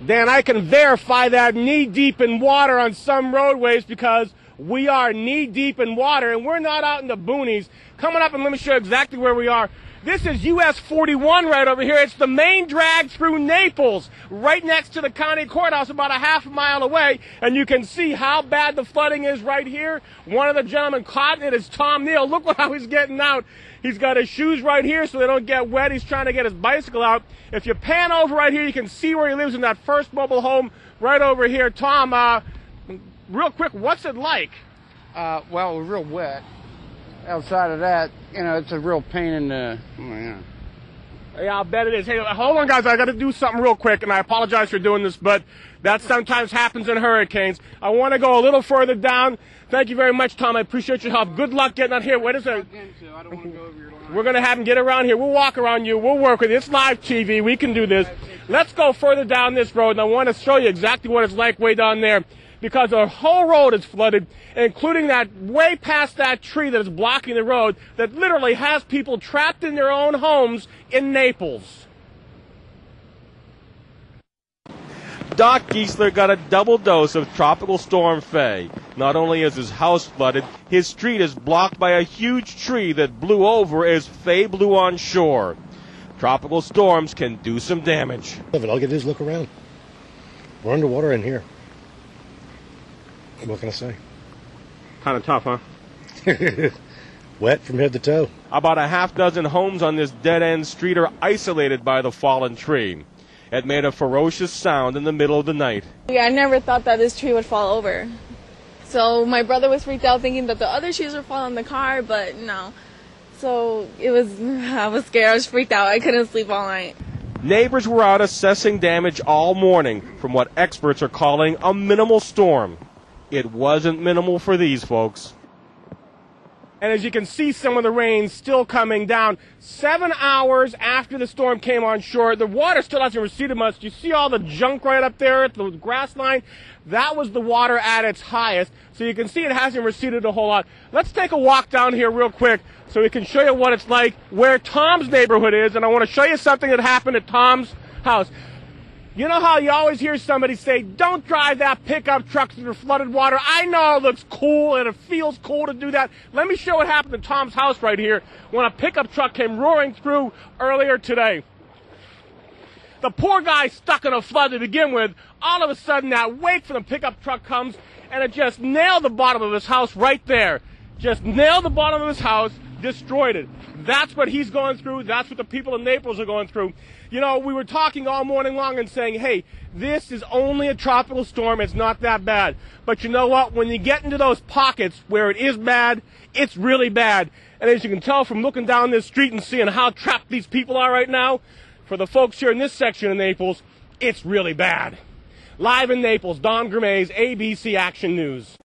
Dan, I can verify that knee-deep in water on some roadways because we are knee-deep in water, and we're not out in the boonies. Coming up, and let me show you exactly where we are. This is US 41 right over here. It's the main drag through Naples, right next to the county courthouse, about a half a mile away. And you can see how bad the flooding is right here. One of the gentlemen caught it is Tom Neal. Look how he's getting out. He's got his shoes right here so they don't get wet. He's trying to get his bicycle out. If you pan over right here, you can see where he lives in that first mobile home right over here. Tom, real quick, what's it like? Well, it was real wet. Outside of that, you know, it's a real pain in the... Yeah, I'll bet it is. Hey, hold on, guys. I got to do something real quick, and I apologize for doing this, but that sometimes happens in hurricanes. I want to go a little further down. Thank you very much, Tom. I appreciate your help. Good luck getting out here. What is it? I don't want to go over your line. We're going to have him get around here. We'll walk around you. We'll work with you. It's live TV. We can do this. Let's go further down this road, and I want to show you exactly what it's like way down there, because the whole road is flooded, including that way past that tree that is blocking the road that literally has people trapped in their own homes in Naples. Doc Giesler got a double dose of Tropical Storm Fay. Not only is his house flooded, his street is blocked by a huge tree that blew over as Fay blew on shore. Tropical storms can do some damage. All I get to do is look around. We're underwater in here. What can I say? Kind of tough, huh? Wet from head to toe. About a half dozen homes on this dead-end street are isolated by the fallen tree. It made a ferocious sound in the middle of the night. Yeah, I never thought that this tree would fall over. So my brother was freaked out thinking that the other trees would fall in the car, but no. So I was scared. I was freaked out. I couldn't sleep all night. Neighbors were out assessing damage all morning from what experts are calling a minimal storm. It wasn't minimal for these folks. And as you can see, some of the rain still coming down. 7 hours after the storm came on shore, the water still hasn't receded much. You see all the junk right up there at the grass line? That was the water at its highest. So you can see it hasn't receded a whole lot. Let's take a walk down here real quick so we can show you what it's like where Tom's neighborhood is. And I want to show you something that happened at Tom's house. You know how you always hear somebody say, don't drive that pickup truck through flooded water? I know it looks cool and it feels cool to do that. Let me show what happened to Tom's house right here when a pickup truck came roaring through earlier today. The poor guy stuck in a flood to begin with. All of a sudden, that wake from the pickup truck comes, and it just nailed the bottom of his house right there. Just nailed the bottom of his house, destroyed it. That's what he's going through. That's what the people in Naples are going through. You know, we were talking all morning long and saying, hey, this is only a tropical storm. It's not that bad. But you know what? When you get into those pockets where it is bad, it's really bad. And as you can tell from looking down this street and seeing how trapped these people are right now, for the folks here in this section of Naples, it's really bad. Live in Naples, Don Germaise, ABC Action News.